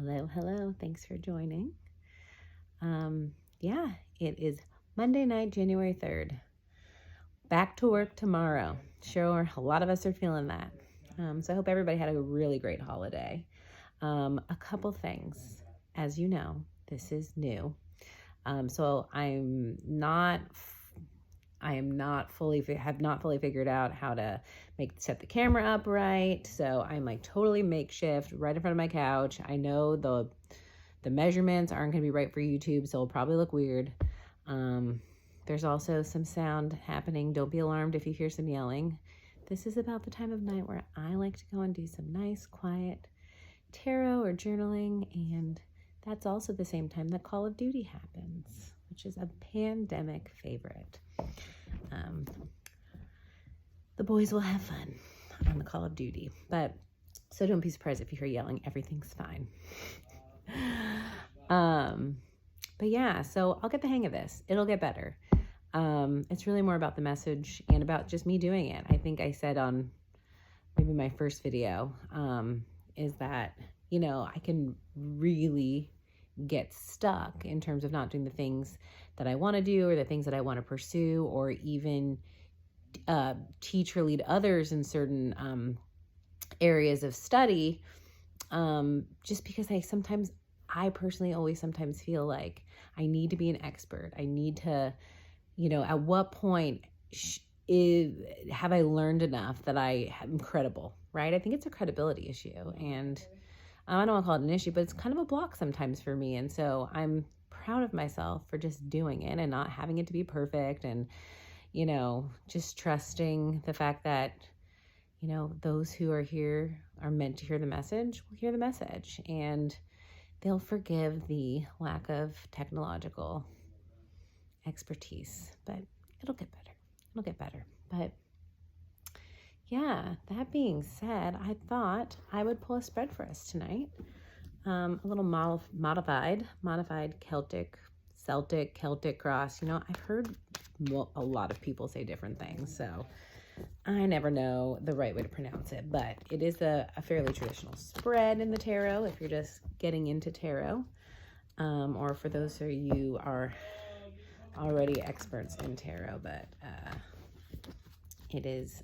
Hello, hello. Thanks for joining. Yeah, it is Monday night, January 3rd. Back to work tomorrow. Sure, a lot of us are feeling that. So I hope everybody had a really great holiday. A couple things. As you know, this is new. So I have not fully figured out how to set the camera up right. So I'm like totally makeshift right in front of my couch. I know the measurements aren't going to be right for YouTube, so it'll probably look weird. There's also some sound happening. Don't be alarmed if you hear some yelling. This is about the time of night where I like to go and do some nice, quiet tarot or journaling, and that's also the same time that Call of Duty happens, which is a pandemic favorite. The boys will have fun on the Call of Duty, but so don't be surprised if you hear yelling. Everything's fine. But yeah, so I'll get the hang of this. It'll get better. It's really more about the message and about just me doing it. I think I said on maybe my first video, is that, I can really get stuck in terms of not doing the things that I want to do or the things that I want to pursue, or even teach or lead others in certain areas of study, just because I personally always sometimes feel like I need to be an expert. I need to, at what point have I learned enough that I am credible, right? I think it's a credibility issue, and I don't want to call it an issue, but it's kind of a block sometimes for me. And so I'm proud of myself for just doing it and not having it to be perfect, and, just trusting the fact that, those who are here are meant to hear the message will hear the message, and they'll forgive the lack of technological expertise, but it'll get better. It'll get better. But yeah, that being said, I thought I would pull a spread for us tonight. A little modified Celtic cross. I've heard a lot of people say different things, so I never know the right way to pronounce it, but it is a fairly traditional spread in the tarot if you're just getting into tarot, or for those of you are already experts in tarot, but it is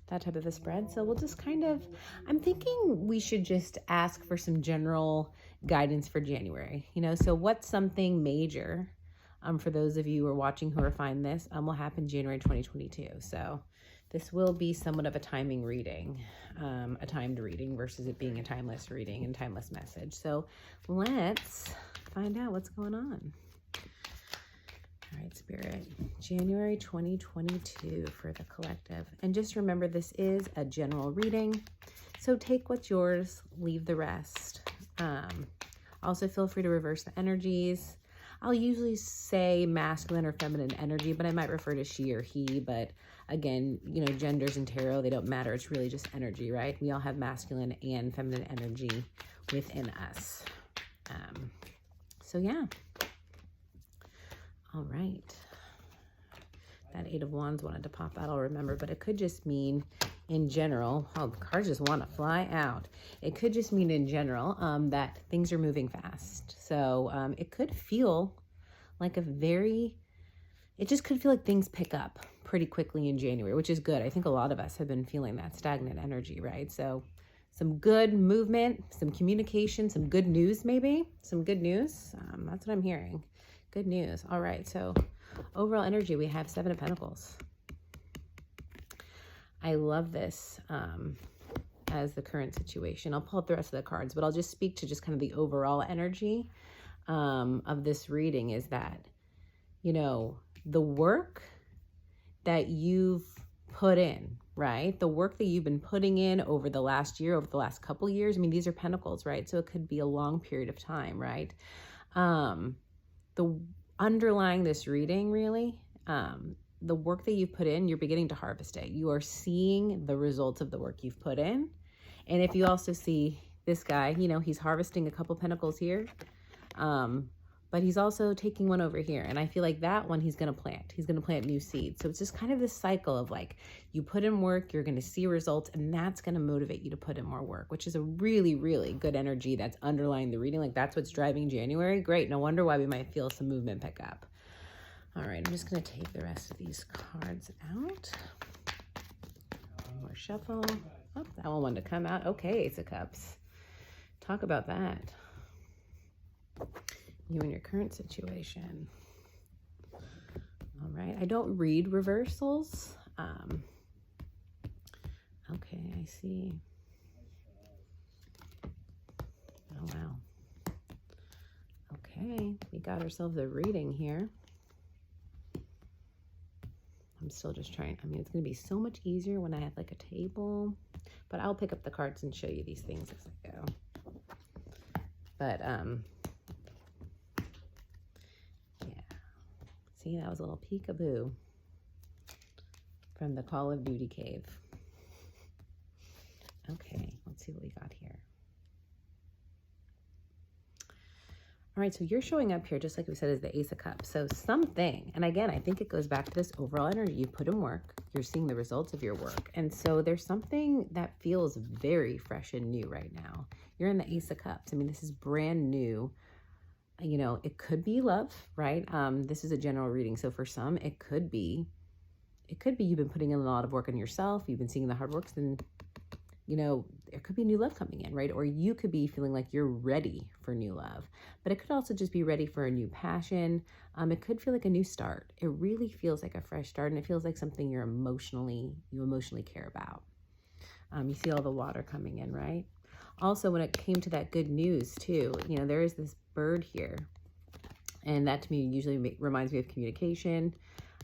that type of a spread. So we'll just I'm thinking we should just ask for some general guidance for January, so what's something major, for those of you who are watching who are finding this, will happen January 2022. So this will be somewhat of a timing reading, a timed reading versus it being a timeless reading and timeless message. So let's find out what's going on. All right, Spirit, January 2022 for the collective. And just remember, this is a general reading, so take what's yours, leave the rest. Also, feel free to reverse the energies. I'll usually say masculine or feminine energy, but I might refer to she or he. But again, genders in tarot, they don't matter. It's really just energy, right? We all have masculine and feminine energy within us. So yeah. All right. That Eight of Wands wanted to pop out, I'll remember, but it could just mean in general, the cards just want to fly out. It could just mean in general that things are moving fast. So it could feel like it just could feel like things pick up pretty quickly in January, which is good. I think a lot of us have been feeling that stagnant energy, right? So some good movement, some communication, some good news, maybe some good news. That's what I'm hearing. Good news. All right. So overall energy, we have Seven of Pentacles. I love this as the current situation. I'll pull up the rest of the cards, but I'll just speak to just kind of the overall energy of this reading is that, the work that you've put in, right? The work that you've been putting in over the last year, over the last couple years. I mean, these are pentacles, right? So it could be a long period of time, right? The underlying this reading, really, the work that you've put in, you're beginning to harvest it. You are seeing the results of the work you've put in. And if you also see this guy, he's harvesting a couple pentacles here. but he's also taking one over here. And I feel like that one he's going to plant. He's going to plant new seeds. So it's just kind of this cycle of like, you put in work, you're going to see results, and that's going to motivate you to put in more work, which is a really, really good energy that's underlying the reading. Like that's what's driving January. Great. No wonder why we might feel some movement pick up. All right. I'm just going to take the rest of these cards out. One more shuffle. Oh, that one wanted to come out. Okay, Ace of Cups. Talk about that. You and your current situation. All right. I don't read reversals. Okay, I see. Oh, wow. Okay, we got ourselves a reading here. I'm still just trying. I mean, it's going to be so much easier when I have like a table, but I'll pick up the cards and show you these things as I go. But, yeah. See, that was a little peekaboo from the Call of Duty cave. Okay, let's see what we got here. All right, so you're showing up here, just like we said, as the Ace of Cups. So something, and again, I think it goes back to this overall energy. You put in work, you're seeing the results of your work. And so there's something that feels very fresh and new right now. You're in the Ace of Cups. I mean, this is brand new. You know, it could be love, right? This is a general reading. So for some, it could be you've been putting in a lot of work on yourself. You've been seeing the hard works, and you know, there could be new love coming in, right? Or you could be feeling like you're ready for new love, but it could also just be ready for a new passion. It could feel like a new start. It really feels like a fresh start, and it feels like something you emotionally care about. You see all the water coming in, right? Also, when it came to that good news too, you know, there is this bird here, and that to me usually reminds me of communication.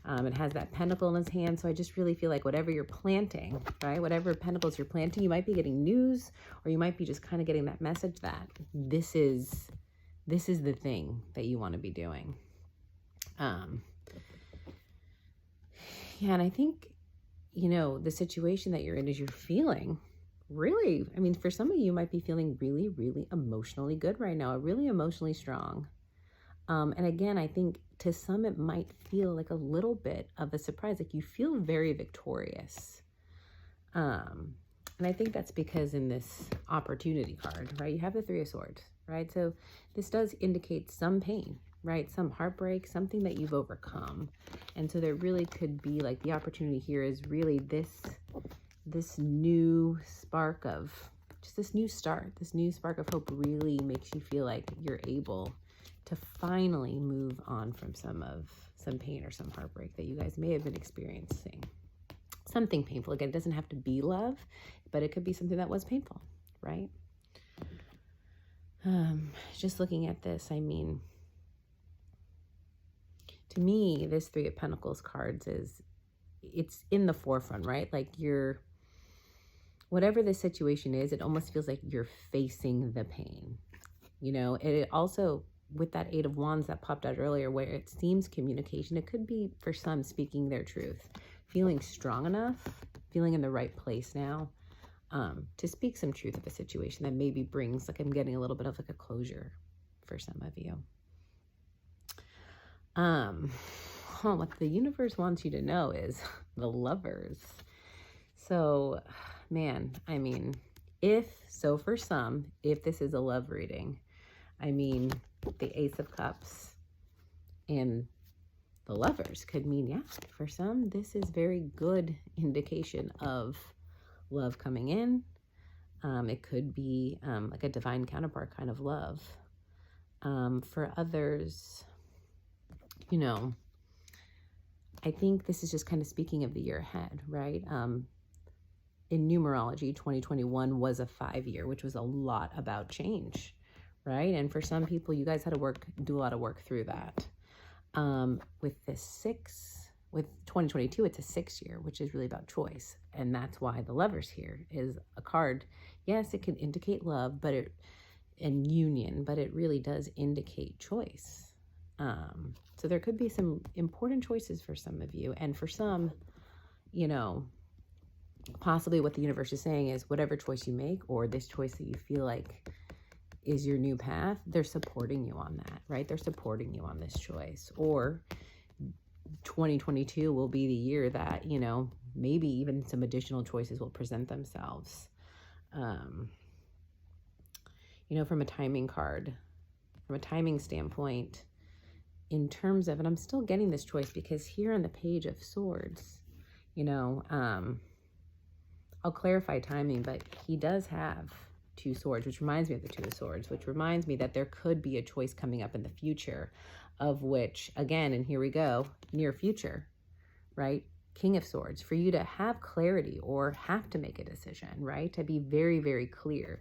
It has that pentacle in his hand. So I just really feel like whatever you're planting, right? Whatever pentacles you're planting, you might be getting news, or you might be just kind of getting that message that this is the thing that you want to be doing. Yeah. And I think, you know, the situation that you're in is you're feeling really, I mean, for some of you might be feeling really, really emotionally good right now, really emotionally strong. And again, I think to some, it might feel like a little bit of a surprise, like you feel very victorious. And I think that's because in this opportunity card, right, you have the Three of Swords, right? So this does indicate some pain, right? Some heartbreak, something that you've overcome. And so there really could be like the opportunity here is really this new spark of just this new start, this new spark of hope really makes you feel like you're able to finally move on from some pain or some heartbreak that you guys may have been experiencing. Something painful. Again, it doesn't have to be love, but it could be something that was painful, right? Just looking at this, I mean, to me, this Three of Pentacles cards it's in the forefront, right? Like whatever the situation is, it almost feels like you're facing the pain. You know, it also, with that Eight of Wands that popped out earlier, where it seems communication, it could be for some speaking their truth, feeling strong enough, feeling in the right place now, to speak some truth of a situation that maybe brings, like I'm getting a little bit of like a closure for some of you. What the universe wants you to know is the Lovers. So, man, I mean, for some, if this is a love reading, I mean, the Ace of Cups and the Lovers could mean, yeah, for some, this is very good indication of love coming in. It could be like a divine counterpart kind of love. For others, you know, I think this is just kind of speaking of the year ahead, right? In numerology, 2021 was a 5-year, which was a lot about change, right? And for some people, you guys had to do a lot of work through that. With 2022, it's a 6-year, which is really about choice. And that's why the Lovers here is a card. Yes, it can indicate love, and union, but it really does indicate choice. So there could be some important choices for some of you. And for some, you know, possibly what the universe is saying is whatever choice you make, or this choice that you feel like is your new path, they're supporting you on that, right? They're supporting you on this choice. Or 2022 will be the year that, you know, maybe even some additional choices will present themselves. You know, from a timing standpoint, in terms of, and I'm still getting this choice because here on the Page of Swords, you know, I'll clarify timing, but he does have 2 swords, which reminds me of the 2 of Swords, which reminds me that there could be a choice coming up in the future, of which, again, and here we go, near future, right? King of Swords, for you to have clarity or have to make a decision, right? To be very, very clear.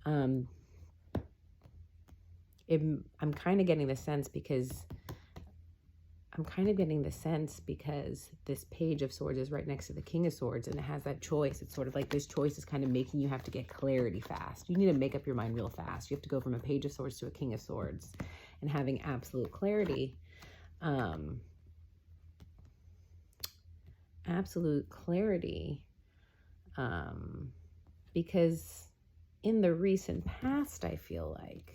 I'm kind of getting the sense because this Page of Swords is right next to the King of Swords, and it has that choice. It's sort of like this choice is kind of making you have to get clarity fast. You need to make up your mind real fast. You have to go from a Page of Swords to a King of Swords and having absolute clarity. Because in the recent past, I feel like,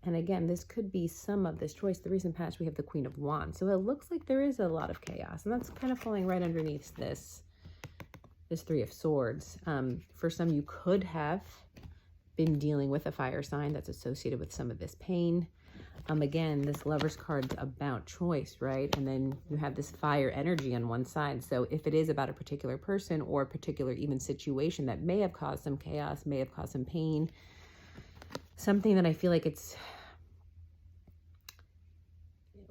and again, this could be some of this choice. The recent past, we have the Queen of Wands. So it looks like there is a lot of chaos. And that's kind of falling right underneath this 3 of Swords. For some, you could have been dealing with a fire sign that's associated with some of this pain. Again, this Lover's card's about choice, right? And then you have this fire energy on one side. So if it is about a particular person or a particular even situation that may have caused some chaos, may have caused some pain, something that I feel like it's,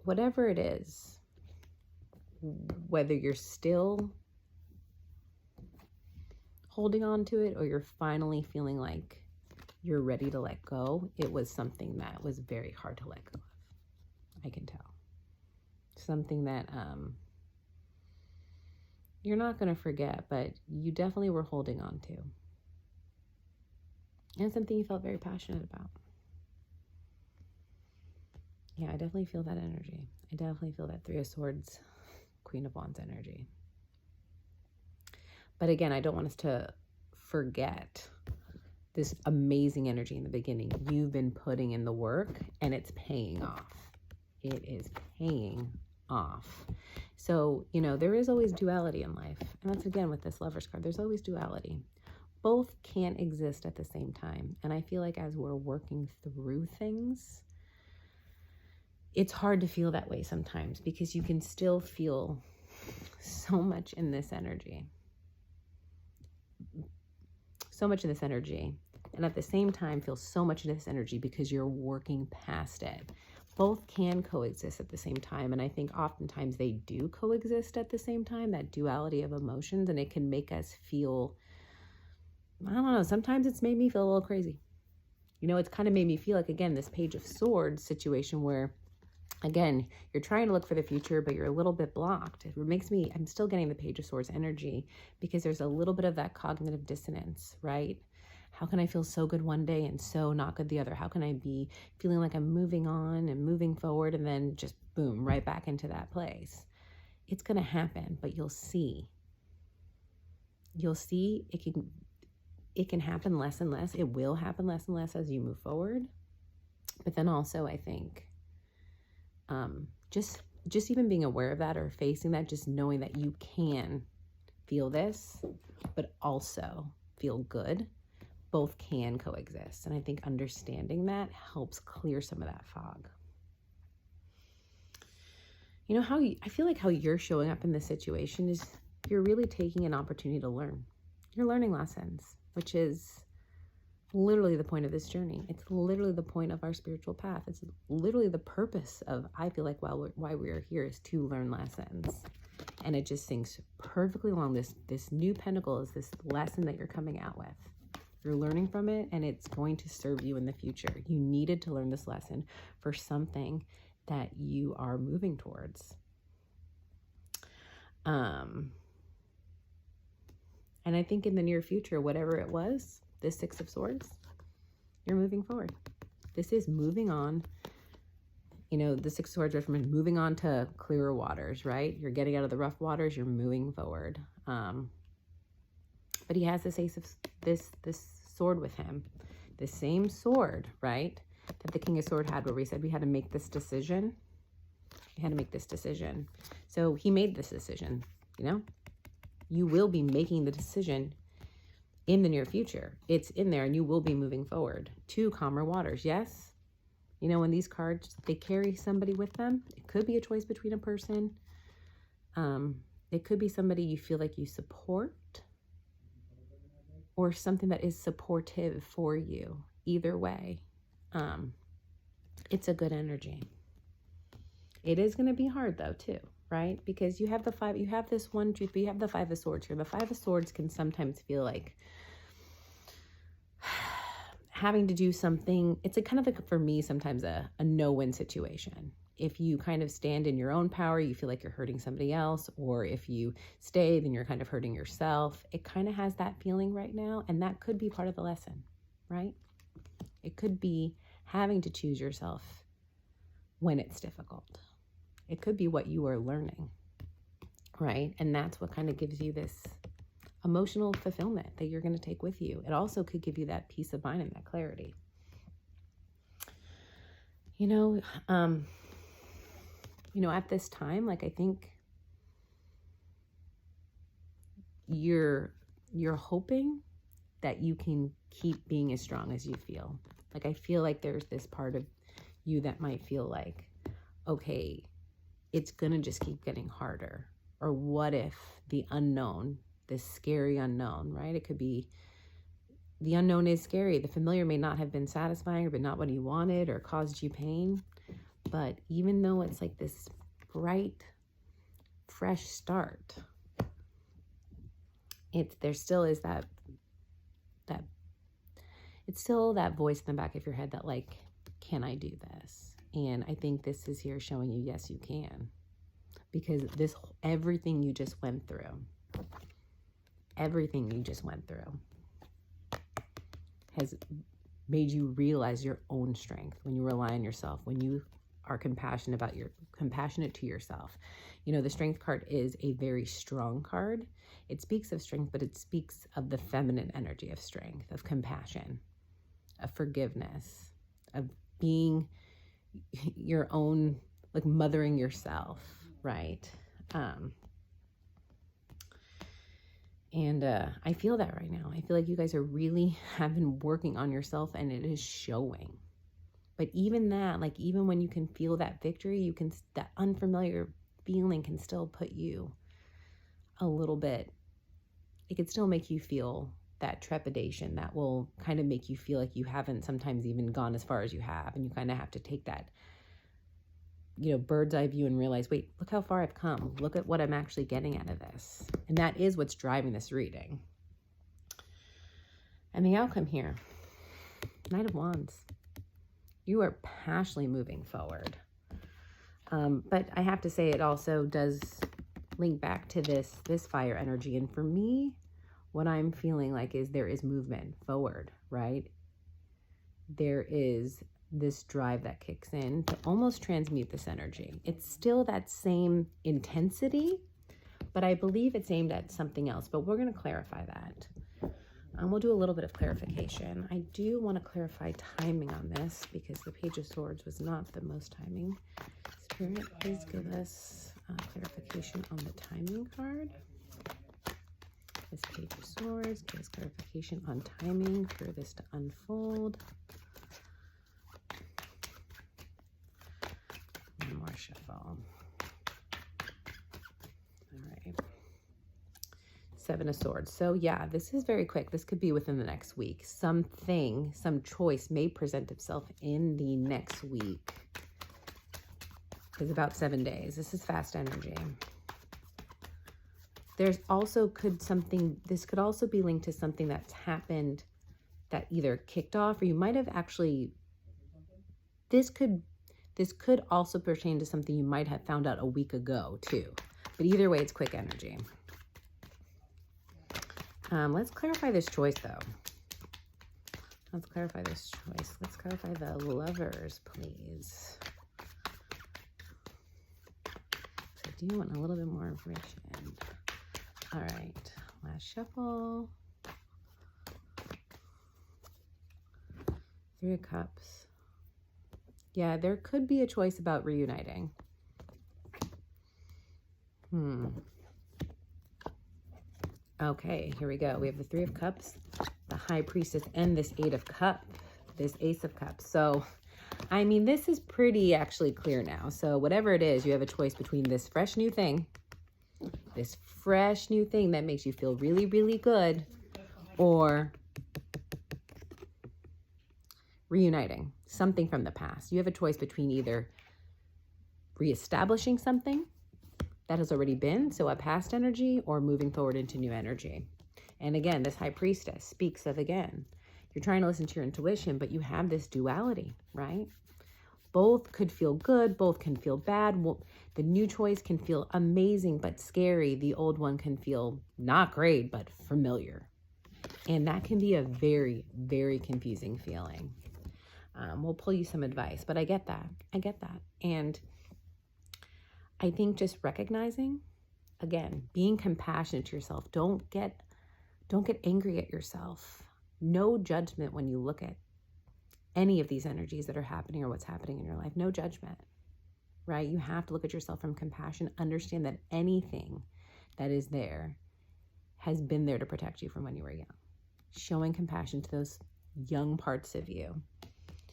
whatever it is, whether you're still holding on to it or you're finally feeling like you're ready to let go, it was something that was very hard to let go of. I can tell. Something that you're not going to forget, but you definitely were holding on to. And something you felt very passionate about. Yeah, I definitely feel that energy. I definitely feel that 3 of Swords, Queen of Wands energy. But again, I don't want us to forget this amazing energy in the beginning. You've been putting in the work and it's paying off. It is paying off. So, you know, there is always duality in life. And that's again with this Lover's card. There's always duality. Both can't exist at the same time. And I feel like as we're working through things, it's hard to feel that way sometimes because you can still feel so much in this energy. So much in this energy. And at the same time, feel so much in this energy because you're working past it. Both can coexist at the same time. And I think oftentimes they do coexist at the same time, that duality of emotions. And it can make us feel, I don't know, sometimes it's made me feel a little crazy. You know, it's kind of made me feel like, again, this Page of Swords situation where, again, you're trying to look for the future, but you're a little bit blocked. It makes me, I'm still getting the Page of Swords energy because there's a little bit of that cognitive dissonance, right? How can I feel so good one day and so not good the other? How can I be feeling like I'm moving on and moving forward and then just boom, right back into that place? It's going to happen, but you'll see. You'll see it can happen less and less. It will happen less and less as you move forward. But then also, I think, just even being aware of that or facing that, just knowing that you can feel this, but also feel good, both can coexist. And I think understanding that helps clear some of that fog. You know, I feel like how you're showing up in this situation is you're really taking an opportunity to learn. You're learning lessons, which is literally the point of this journey. It's literally the point of our spiritual path. It's literally the purpose of, I feel like, why we are here is to learn lessons. And it just syncs perfectly along. This new pentacle is this lesson that you're coming out with. You're learning from it, and it's going to serve you in the future. You needed to learn this lesson for something that you are moving towards. And I think in the near future, whatever it was, this 6 of Swords, you're moving forward. This is moving on. You know, the 6 of Swords recommend moving on to clearer waters, right? You're getting out of the rough waters. You're moving forward. But he has this ace of this sword with him the same sword, right, that the King of Swords had, where we said we had to make this decision. We had to make this decision. So he made this decision, you know? You will be making the decision in the near future. It's in there, and you will be moving forward to calmer waters. Yes? You know, when these cards, they carry somebody with them. It could be a choice between a person. It could be somebody you feel like you support, or something that is supportive for you. Either way, it's a good energy. It is going to be hard though too, right? Because you have the five, you have this one truth, but you have the Five of Swords here. The Five of Swords can sometimes feel like having to do something. It's a kind of like, for me, sometimes a no-win situation. If you kind of stand in your own power, you feel like you're hurting somebody else, or if you stay, then you're kind of hurting yourself. It kind of has that feeling right now, and that could be part of the lesson, right? It could be having to choose yourself when it's difficult. It could be what you are learning, right? And that's what kind of gives you this emotional fulfillment that you're going to take with you. It also could give you that peace of mind and that clarity. You know, at this time, like, I think you're hoping that you can keep being as strong as you feel. Like, I feel like there's this part of you that might feel like, okay, it's gonna just keep getting harder. Or what if the unknown, this scary unknown, right? It could be, the unknown is scary. The familiar may not have been satisfying, or been not what you wanted, or caused you pain. But even though it's like this bright, fresh start, there still is that it's still that voice in the back of your head that, like, can I do this? And I think this is here showing you, yes, you can. Because everything you just went through has made you realize your own strength when you rely on yourself, when you are compassionate to yourself. You know, the Strength card is a very strong card. It speaks of strength, but it speaks of the feminine energy of strength, of compassion, of forgiveness, of being your own, like, mothering yourself, right? And I feel that right now. I feel like you guys have been working on yourself, and it is showing. But even that, like, even when you can feel that victory, that unfamiliar feeling can still put you a little bit, it can still make you feel that trepidation that will kind of make you feel like you haven't sometimes even gone as far as you have. And you kind of have to take that, you know, bird's eye view and realize, wait, look how far I've come. Look at what I'm actually getting out of this. And that is what's driving this reading. And the outcome here, Knight of Wands. You are passionately moving forward. But I have to say, it also does link back to this fire energy. And for me, what I'm feeling like is there is movement forward, right? There is this drive that kicks in to almost transmute this energy. It's still that same intensity, but I believe it's aimed at something else. But we're going to clarify that. We'll do a little bit of clarification. I do want to clarify timing on this, because the Page of Swords was not the most timing. Spirit, please give us clarification on the timing card. This Page of Swords, give us clarification on timing for this to unfold. One more shuffle. All right. Seven of Swords. So yeah, this is very quick. This could be within the next week. Some choice may present itself in the next week. It's about 7 days. This is fast energy. There's also this could also be linked to something that's happened that either kicked off, or you might have actually, this could also pertain to something you might have found out a week ago too. But either way, it's quick energy. Let's clarify this choice though. Let's clarify this choice. Let's clarify the Lovers, please. I do want a little bit more information. All right, last shuffle. Three of Cups. Yeah, there could be a choice about reuniting. Okay, here we go. We have the Three of Cups, the High Priestess, and this Eight of Cups, this Ace of Cups. So, I mean, this is pretty actually clear now. So whatever it is, you have a choice between this fresh new thing that makes you feel really, really good, or reuniting something from the past. You have a choice between either reestablishing something that has already been, so a past energy, or moving forward into new energy. And again, this High Priestess speaks of, again, you're trying to listen to your intuition, but you have this duality, right? Both could feel good, both can feel bad. The new choice can feel amazing but scary. The old one can feel not great but familiar. And that can be a very, very confusing feeling. We'll pull you some advice, but I get that. And I think just recognizing, again, being compassionate to yourself. Don't get angry at yourself. No judgment when you look at any of these energies that are happening or what's happening in your life. No judgment, right? You have to look at yourself from compassion. Understand that anything that is there has been there to protect you from when you were young. Showing compassion to those young parts of you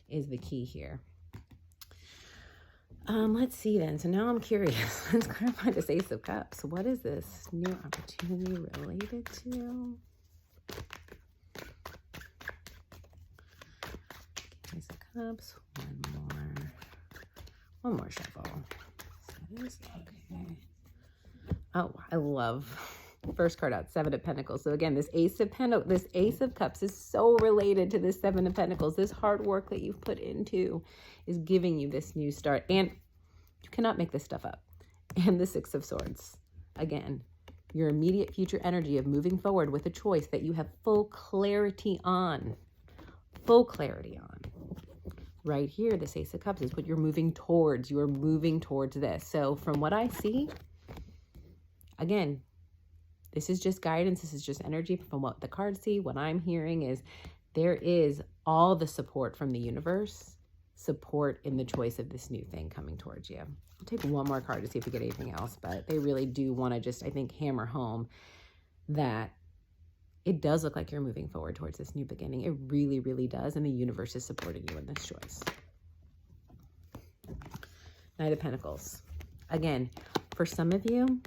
is the key here. Let's see then. So now I'm curious. Let's clarify this Ace of Cups. What is this new opportunity related to? Ace of Cups. One more shuffle. So this, okay. Oh, I love first card out, Seven of Pentacles. So again, this Ace of Cups is so related to this Seven of Pentacles. This hard work that you've put into is giving you this new start. And you cannot make this stuff up. And the Six of Swords. Again, your immediate future energy of moving forward with a choice that you have full clarity on. Full clarity on. Right here, this Ace of Cups is what you're moving towards. You are moving towards this. So from what I see, again, this is just guidance. This is just energy from what the cards see. What I'm hearing is there is all the support from the universe, support in the choice of this new thing coming towards you. I'll take one more card to see if we get anything else, but they really do want to just, I think, hammer home that it does look like you're moving forward towards this new beginning. It really, really does. And the universe is supporting you in this choice. Knight of Pentacles. Again, for some of you,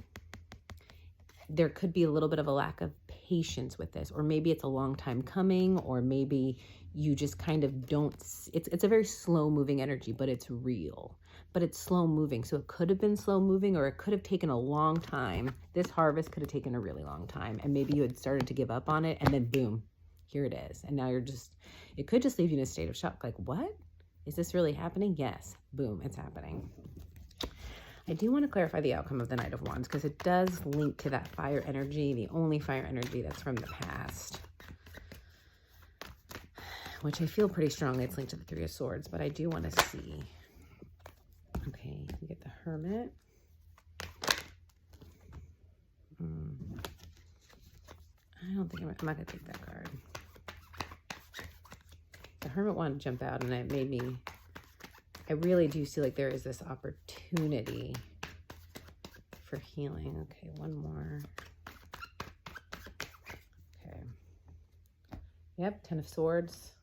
there could be a little bit of a lack of patience with this, or maybe it's a long time coming, or maybe you just kind of don't, it's a very slow moving energy, but it's real, but it's slow moving. So it could have been slow moving, or it could have taken a long time. This harvest could have taken a really long time, and maybe you had started to give up on it, and then boom, here it is. And now it could just leave you in a state of shock. Like, what? Is this really happening? Yes. Boom, it's happening. I do want to clarify the outcome of the Knight of Wands because it does link to that fire energy, the only fire energy that's from the past, which I feel pretty strongly it's linked to the Three of Swords, but I do want to see. Okay, you get the Hermit. I don't think I'm not going to take that card. The Hermit wanted to jump out, and it made me... I really do see like there is this opportunity for healing. Okay, one more. Okay. Yep, Ten of Swords.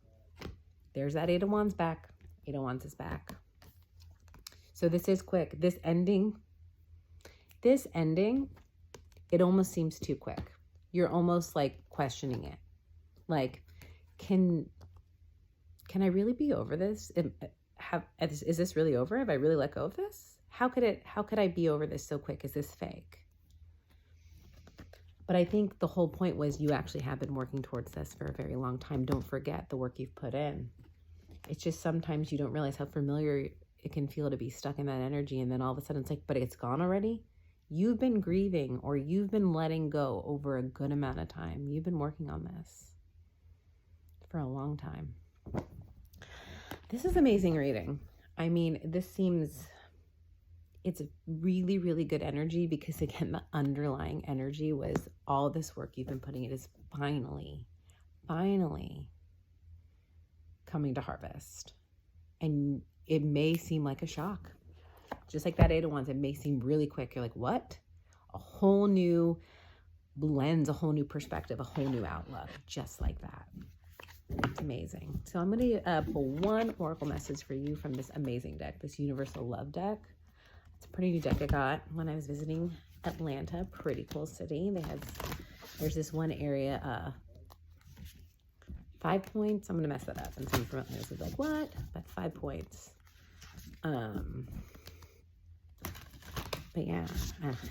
There's that Eight of Wands back. Eight of Wands is back. So this is quick. This ending, it almost seems too quick. You're almost like questioning it. Like, can I really be over this? Is this really over? Have I really let go of this? How could I be over this so quick? Is this fake? But I think the whole point was you actually have been working towards this for a very long time. Don't forget the work you've put in. It's just sometimes you don't realize how familiar it can feel to be stuck in that energy. And then all of a sudden it's like, but it's gone already. You've been grieving, or you've been letting go over a good amount of time. You've been working on this for a long time. This is amazing reading. I mean, it's a really, really good energy because, again, the underlying energy was all this work you've been putting in is finally coming to harvest. And it may seem like a shock. Just like that 8 of Wands, it may seem really quick. You're like, what? A whole new lens, a whole new perspective, a whole new outlook, just like that. It's amazing. So I'm going to pull one oracle message for you from this amazing deck, this Universal Love deck. It's a pretty new deck I got when I was visiting Atlanta. Pretty cool city. There's this one area, 5 points. I'm going to mess that up. And some from Atlanta is like, what? That's 5 points. But yeah,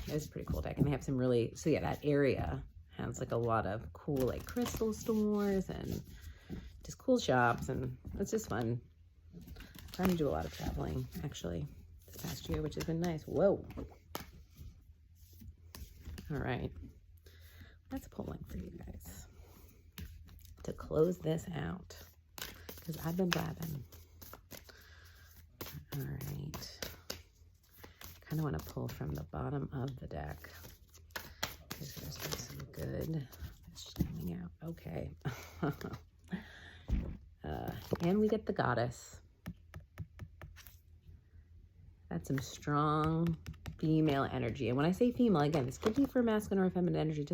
it was a pretty cool deck. And they have some really, so yeah, that area has like a lot of cool like crystal stores and just cool shops, and it's just fun. I'm trying to do a lot of traveling actually this past year, which has been nice. Whoa. All right. Let's pull one for you guys to close this out, because I've been blabbing. All right. I kind of want to pull from the bottom of the deck because there's been some good coming out. Okay. And we get the Goddess. That's some strong female energy. And when I say female, again, this could be for masculine or feminine energy. It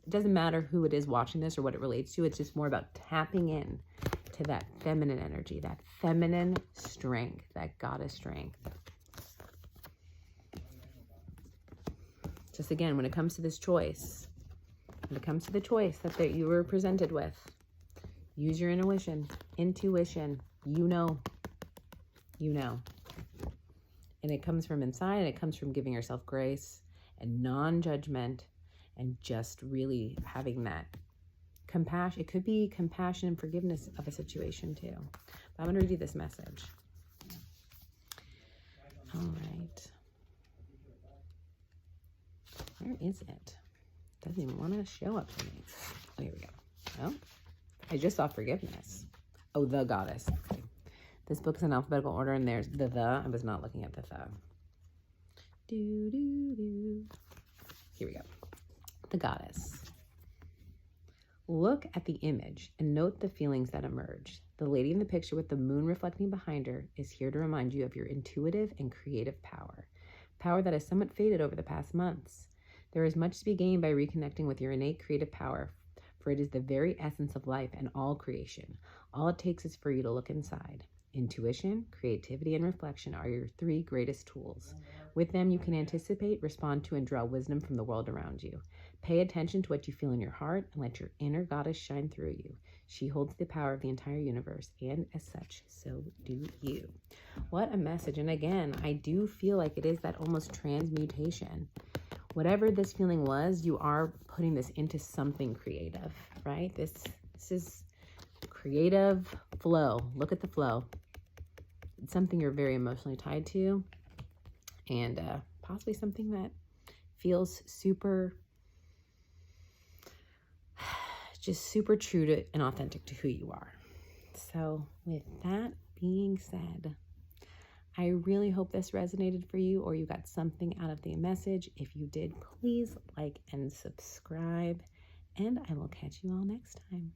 doesn't matter who it is watching this or what it relates to. It's just more about tapping in to that feminine energy, that feminine strength, that goddess strength. Just again, when it comes to this choice, when it comes to the choice that you were presented with, use your intuition. You know. And it comes from inside, and it comes from giving yourself grace and non-judgment and just really having that compassion. It could be compassion and forgiveness of a situation too. But I'm going to read you this message. All right. Where is it? Doesn't even want to show up to me. Oh, here we go. Oh, I just saw forgiveness. Oh, the Goddess. Okay. This book is in alphabetical order, and there's the. I was not looking at the. Here we go. The Goddess. Look at the image and note the feelings that emerge. The lady in the picture with the moon reflecting behind her is here to remind you of your intuitive and creative power. Power that has somewhat faded over the past months. There is much to be gained by reconnecting with your innate creative power, for it is the very essence of life and all creation. All it takes is for you to look inside. Intuition, creativity, and reflection are your 3 greatest tools. With them, you can anticipate, respond to, and draw wisdom from the world around you. Pay attention to what you feel in your heart and let your inner goddess shine through you. She holds the power of the entire universe, and as such, so do you. What a message. And again, I do feel like it is that almost transmutation. Whatever this feeling was, you are putting this into something creative, right? This is creative flow. Look at the flow. It's something you're very emotionally tied to, and possibly something that feels super true to and authentic to who you are. So with that being said, I really hope this resonated for you, or you got something out of the message. If you did, please like and subscribe, and I will catch you all next time.